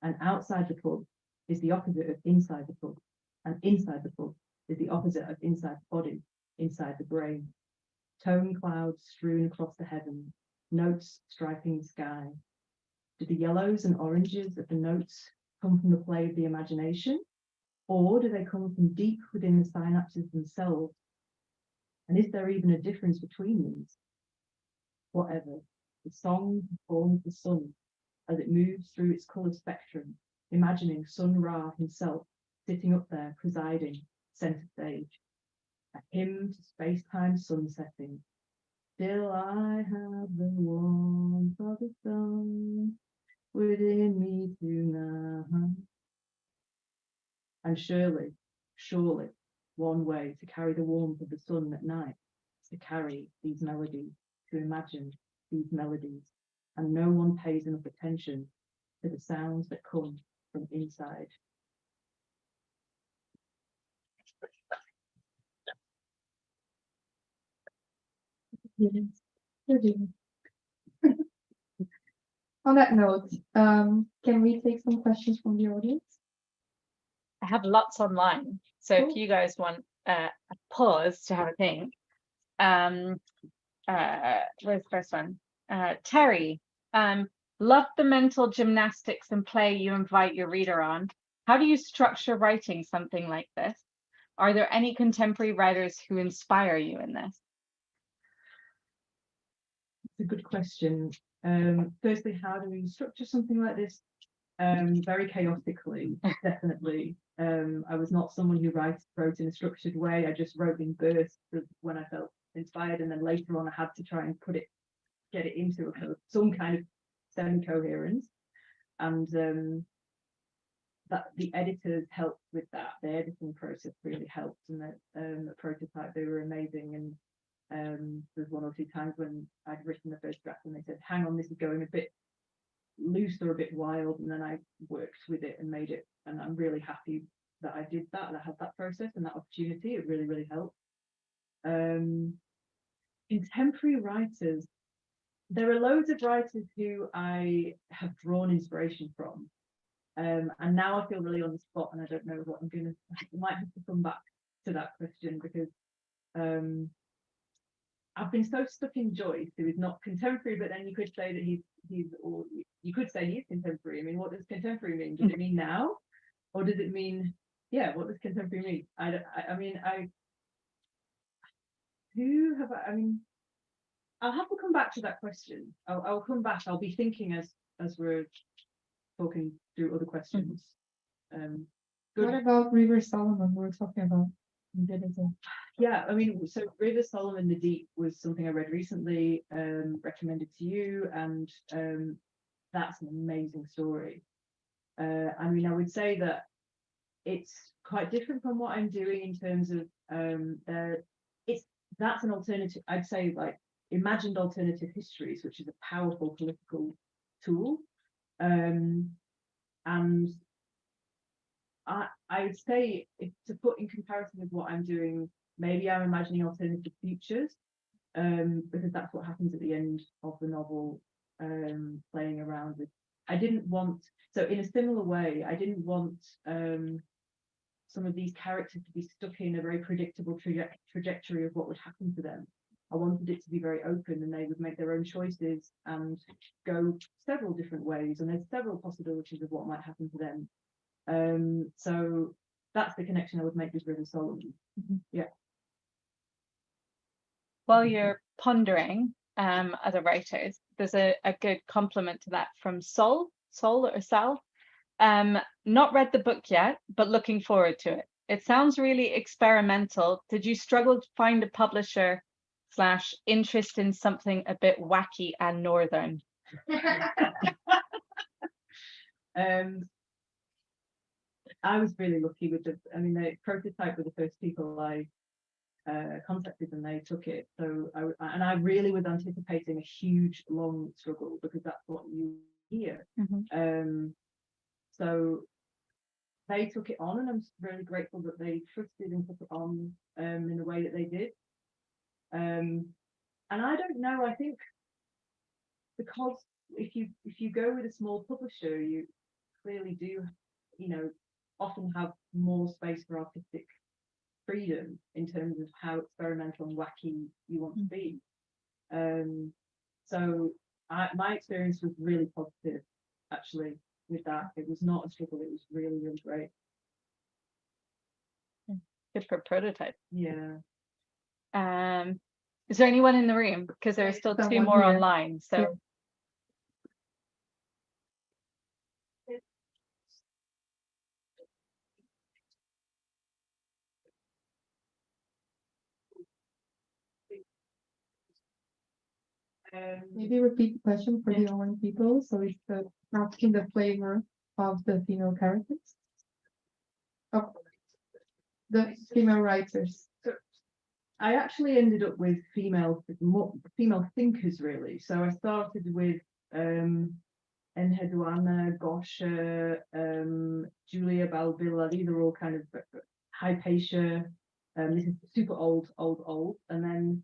And outside the pub is the opposite of inside the pub, and inside the pub is the opposite of inside the body, inside the brain. Tone clouds strewn across the heavens, notes striping the sky. Do the yellows and oranges of the notes come from the play of the imagination, or do they come from deep within the synapses themselves? And is there even a difference between these? Whatever, the song forms the sun as it moves through its colour spectrum, imagining Sun Ra himself sitting up there presiding, centre stage. A hymn to space-time sunsetting. Still I have the warmth of the sun within me tonight. And surely, one way to carry the warmth of the sun at night is to carry these melodies, to imagine these melodies, and no one pays enough attention to the sounds that come from inside. Yes, you're doing. On that note, can we take some questions from the audience? I have lots online. So if Cool. you guys want a pause to have a think. Where's the first one? Terry, love the mental gymnastics and play you invite your reader on. How do you structure writing something like this? Are there any contemporary writers who inspire you in this? It's a good question. Firstly, how do we structure something like this? Very chaotically, definitely. I was not someone who wrote in a structured way. I just wrote in bursts of when I felt inspired, and then later on I had to try and get it into some kind of semi-coherence. And that the editors helped with that. The editing process really helped, and the prototype, they were amazing. And there's one or two times when I'd written the first draft and they said, hang on, this is going a bit loose or a bit wild, and then I worked with it and made it, and I'm really happy that I did that, and I had that process and that opportunity. It really, really helped. Contemporary writers, there are loads of writers who I have drawn inspiration from, and now I feel really on the spot and I don't know what I might have to come back to that question, because I've been so stuck in Joyce, who is not contemporary, but then you could say that you could say he's contemporary. I mean, what does contemporary mean? Does it mean now, or does it mean, what does contemporary mean? I'll have to come back to that question. I'll come back. I'll be thinking as we're talking through other questions. good. What about River Solomon? We're talking about. You did as well. Yeah, I mean, so River Solomon the Deep was something I read recently, recommended to you, and that's an amazing story. I mean, I would say that it's quite different from what I'm doing in terms of that's an alternative. I'd say like imagined alternative histories, which is a powerful political tool, and I'd say if to put in comparison with what I'm doing, maybe I'm imagining alternative futures, because that's what happens at the end of the novel, playing around with. I didn't want, so in a similar way, I didn't want some of these characters to be stuck in a very predictable trajectory of what would happen to them. I wanted it to be very open and they would make their own choices and go several different ways, and there's several possibilities of what might happen to them. So that's the connection I would make with River Solomon. Yeah. While you're pondering other writers, there's a good compliment to that from Sol or Sal. Not read the book yet, but looking forward to it. It sounds really experimental. Did you struggle to find a publisher / interest in something a bit wacky and northern? I was really lucky with the Prototype were the first people I contacted and they took it. So I really was anticipating a huge, long struggle because that's what you hear. So they took it on, and I'm really grateful that they trusted and took it on in the way that they did. And I don't know, I think because if you go with a small publisher, you clearly do, often have more space for artistic freedom in terms of how experimental and wacky you want to be. So my experience was really positive, actually, with that. It was not a struggle. It was really, really great. Good for Prototype. Yeah. Is there anyone in the room? Because there are still 2 more here. online. So. Yeah. Maybe repeat the question for the online people. So it's asking the flavor of the female characters, of the female writers. So I actually ended up with female thinkers, really. So I started with Enheduanna, Gosha, Julia Balbilla. These are all kind of Hypatia. This is super old, and then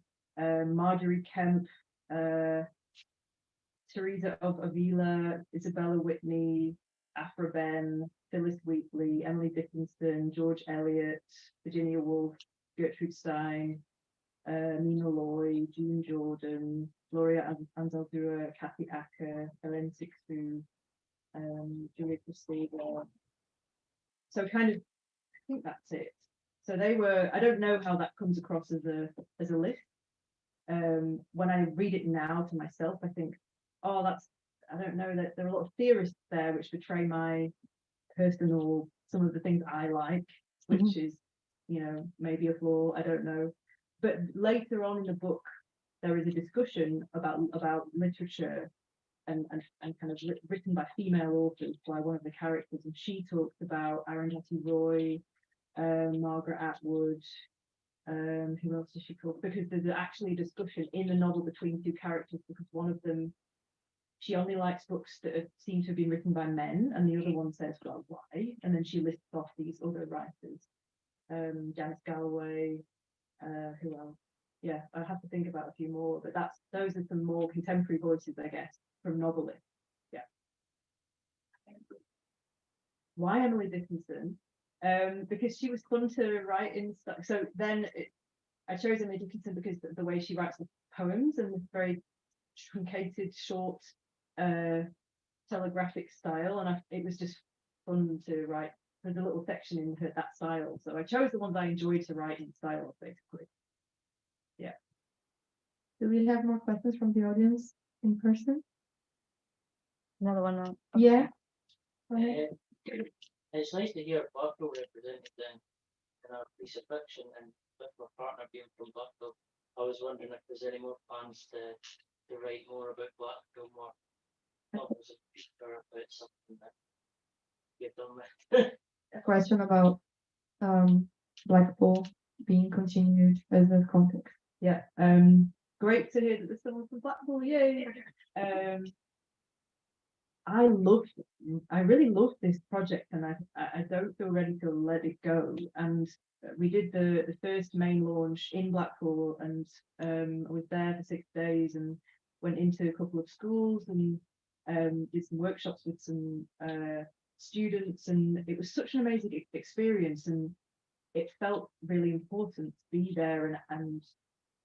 Marjorie Kemp, Teresa of Avila, Isabella Whitney, Aphra Behn, Phyllis Wheatley, Emily Dickinson, George Eliot, Virginia Woolf, Gertrude Stein, Nina Loy, June Jordan, Gloria Anzaldúa, Kathy Acker, Helen Sixbu, Julia Kristeva. So kind of, I think that's it. So they were, I don't know how that comes across as a list. When I read it now to myself, I think, oh, I don't know, that there are a lot of theorists there which betray my personal, some of the things I like, which is, maybe a flaw, I don't know. But later on in the book, there is a discussion about literature and kind of written by female authors, by one of the characters, and she talks about Arundhati Roy, Margaret Atwood, who else does she talk? Because there's actually a discussion in the novel between 2 characters, because one of them, she only likes books that seem to have been written by men, and the other one says, well, why? And then she lists off these other writers, Janice Galloway, who else? Yeah, I have to think about a few more, but those are some more contemporary voices, I guess, from novelists. Yeah. Why Emily Dickinson? Because she was fun to write in stuff. So then I chose Emily Dickinson because the way she writes the poems and the very truncated, short, telegraphic style, and it was just fun to write. There's a little section in that style, so I chose the ones I enjoyed to write in style, basically. Yeah. Do we have more questions from the audience in person? Another one. Yeah. It's nice to hear Blackpool represented in a piece of fiction, and with my partner being from Blackpool, I was wondering if there's any more plans to write more about Blackpool, more novels or about something that you've done with. A question about Blackpool being continued as a context. Yeah, great to hear that there's someone from Blackpool, yay! I really loved this project, and I don't feel ready to let it go. And we did the first main launch in Blackpool, and I was there for 6 days and went into a couple of schools and did some workshops with some students, and it was such an amazing experience, and it felt really important to be there and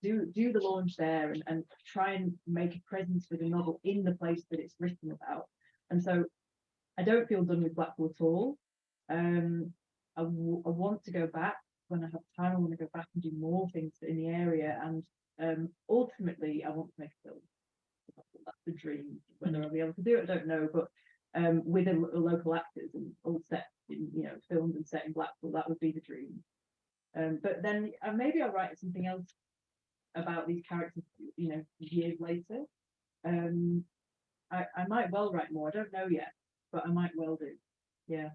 do the launch there and try and make a presence for the novel in the place that it's written about. And so I don't feel done with Blackpool at all. I want to go back when I have time. I want to go back and do more things in the area, and ultimately I want to make a film. That's the dream. Whether I'll be able to do it, I don't know, but with a local actors and all set in, filmed and set in Blackpool, that would be the dream. But then maybe I'll write something else about these characters, years later. I might well write more. I don't know yet, but I might well do. Yeah.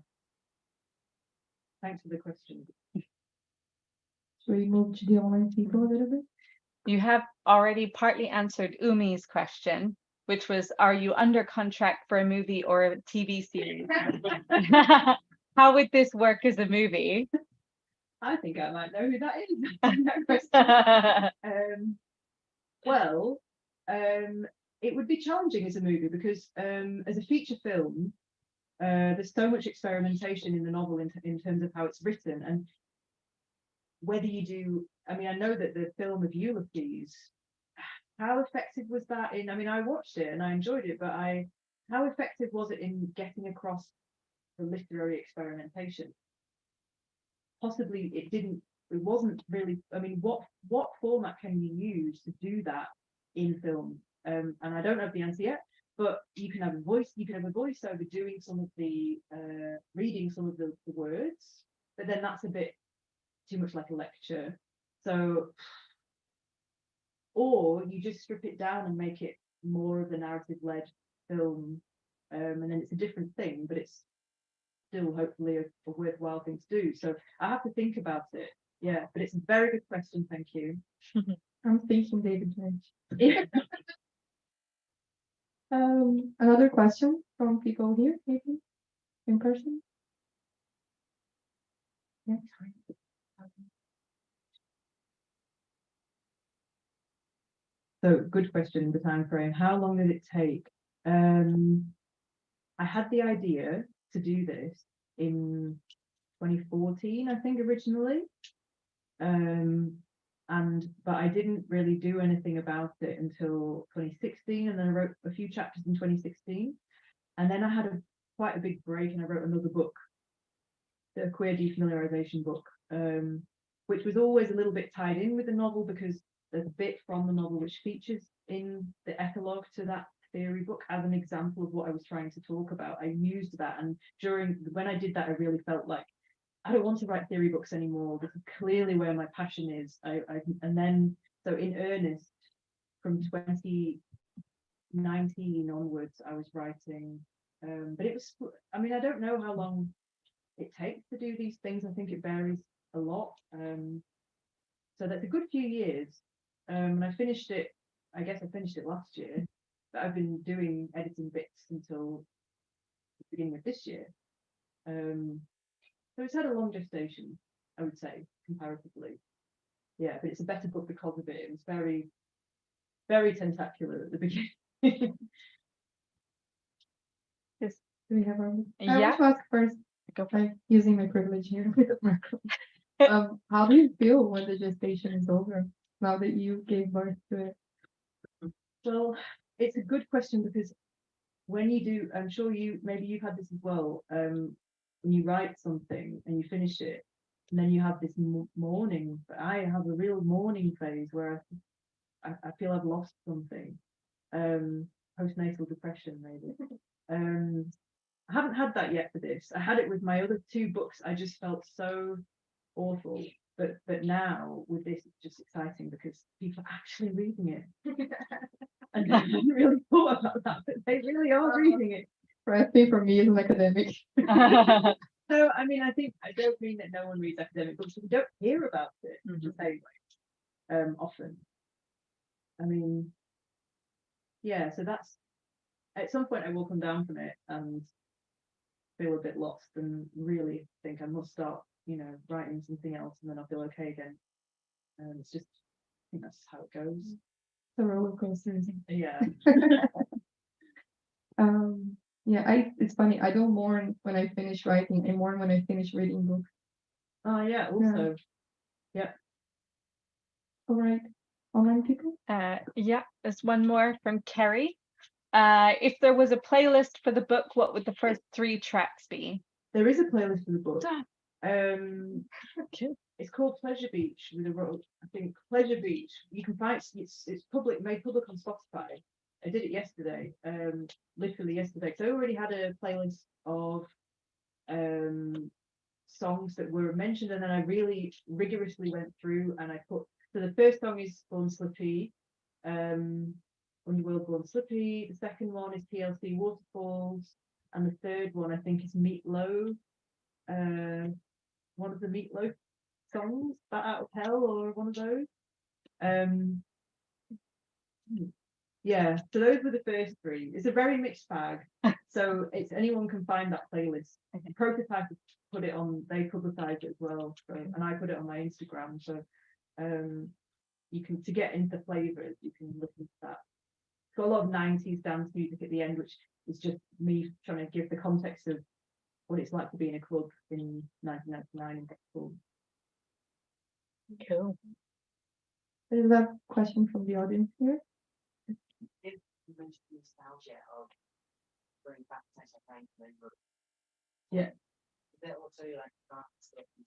Thanks for the question. Should we move to the online people a little bit? You have already partly answered Umi's question, which was, are you under contract for a movie or a TV series? How would this work as a movie? I think I might know who that is. Well, it would be challenging as a movie because as a feature film, there's so much experimentation in the novel in terms of how it's written, and whether you do, I know that the film of Ulysses, how effective was that in, I watched it and I enjoyed it, but how effective was it in getting across the literary experimentation? Possibly it wasn't really, what format can you use to do that in film? And I don't have the answer yet, but you can have a voiceover doing some of the reading some of the words, but then that's a bit too much like a lecture. So, or you just strip it down and make it more of the narrative-led film, and then it's a different thing, but it's still hopefully a worthwhile thing to do. So I have to think about it. Yeah, but it's a very good question. Thank you. I'm thinking David Lynch. Another question from people here, maybe in person. Yeah. So good question, the time frame. How long did it take? I had the idea to do this in 2014, I think, originally. But I didn't really do anything about it until 2016, and then I wrote a few chapters in 2016. And then I had quite a big break, and I wrote another book, the queer defamiliarization book, which was always a little bit tied in with the novel because there's a bit from the novel which features in the epilogue to that theory book as an example of what I was trying to talk about. I used that, and when I did that, I really felt like I don't want to write theory books anymore. This is clearly where my passion is. And then so in earnest from 2019 onwards, I was writing. But it was, I don't know how long it takes to do these things. I think it varies a lot. So that's a good few years. And I finished it, I guess I finished it last year, but I've been doing editing bits until the beginning of this year. So it's had a long gestation, I would say, comparatively. Yeah, but it's a better book because of it. It was very, very tentacular at the beginning. Do we have our? Yeah. I want to ask first, Go for like using my privilege here with the microphone. How do you feel when the gestation is over? Now that you gave birth to it? Well, it's a good question because when you do, I'm sure maybe you've had this as well. When you write something and you finish it, and then you have this mourning. But I have a real mourning phase where I feel I've lost something. Postnatal depression, maybe. I haven't had that yet for this. I had it with my other 2 books. I just felt so awful. But now with this, it's just exciting because people are actually reading it. And I hadn't really thought about that, but they really are reading it. Pressing for me as an academic. So, I mean, I don't mean that no one reads academic books, but we don't hear about it the same way, often. I mean, yeah, so that's, at some point I will come down from it and feel a bit lost and really think I must start, writing something else, and then I'll feel okay again. It's just, I think that's how it goes. The roller coaster, isn't it? Yeah. Yeah, it's funny. I don't mourn when I finish writing. I mourn when I finish reading books. Oh, yeah, also. All right, online people. Yeah, there's one more from Kerry. If there was a playlist for the book, what would the first 3 tracks be? There is a playlist for the book. Ah. It's called Pleasure Beach with a road. I think Pleasure Beach. You can find it's made public on Spotify. I did it yesterday, literally yesterday. So I already had a playlist of songs that were mentioned, and then I really rigorously went through and I put. So the first song is Born Slippy, When You Will Born Slippy. The second one is TLC Waterfalls, and the third one I think is Meatloaf. One of the Meatloaf songs, Bat Out of Hell, or one of those. Yeah, so those were the first 3. It's a very mixed bag. So it's anyone can find that playlist. Prototype put it on, they publicized it as well. So, and I put it on my Instagram. So you can, to get into flavors, you can listen to that. It's got a lot of 90s dance music at the end, which is just me trying to give the context of what it's like to be in a club in 1999 in Blackpool. Cool. There's a question from the audience here. If you mentioned nostalgia of going back to Frank and then Yeah. is that also like that stuff in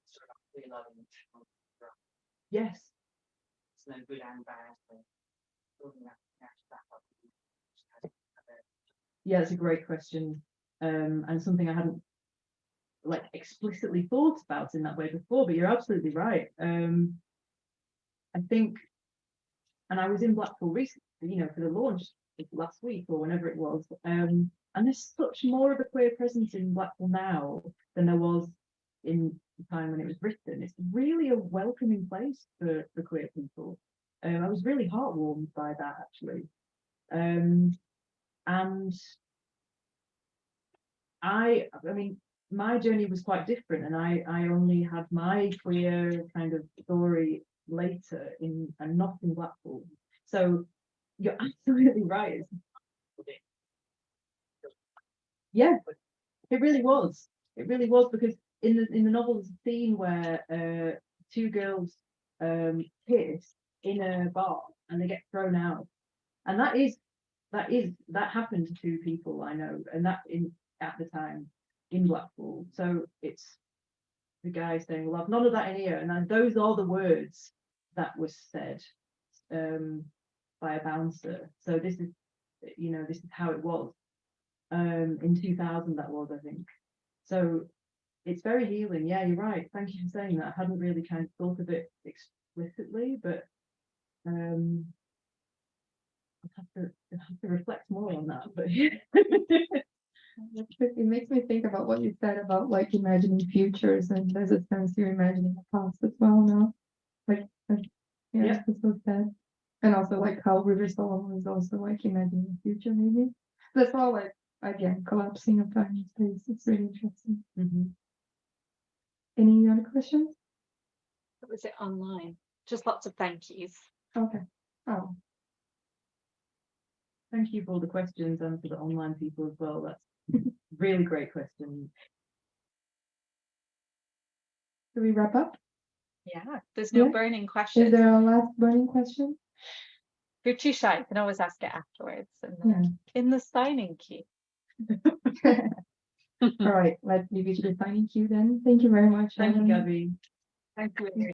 sort of realizing Yes. it's no good and bad, but building that back up. Yeah, that's a great question. And something I hadn't like explicitly thought about in that way before, but you're absolutely right. I think, and I was in Blackpool recently, for the launch last week or whenever it was. And there's such more of a queer presence in Blackpool now than there was in the time when it was written. It's really a welcoming place for queer people. I was really heartwarmed by that actually. And I mean, my journey was quite different, and I only had my queer kind of story later and not in Blackpool. So you're absolutely right. Yeah, it really was. It really was, because in the novel there's a scene where 2 girls kiss in a bar and they get thrown out, and that happened to 2 people I know, and that at the time in Blackpool. So it's the guy saying, "Well, I've none of that in here," and then those are the words that was said by a bouncer. So this is how it was in 2000. That was, I think. So it's very healing. Yeah, you're right. Thank you for saying that. I hadn't really kind of thought of it explicitly, but I'll have to reflect more on that. But It makes me think about what you said about like imagining futures, and there's a sense you're imagining the past as well now. Yeah, it's so sad. And also like how River Solomon is also like imagining the future, maybe. That's all like, again, collapsing of time and space. It's really interesting. Any other questions? What was it online? Just lots of thank yous. Okay. Oh, thank you for all the questions and for the online people as well. That's really great questions. do we wrap up? Yeah, there's no Yeah. burning Is questions. there a last burning question? If you're too shy, you can always ask it afterwards Yeah. in the signing queue. All right, let's leave you to the signing queue then. Thank you very much. Thank you, Ellen. Gabby. Thank you.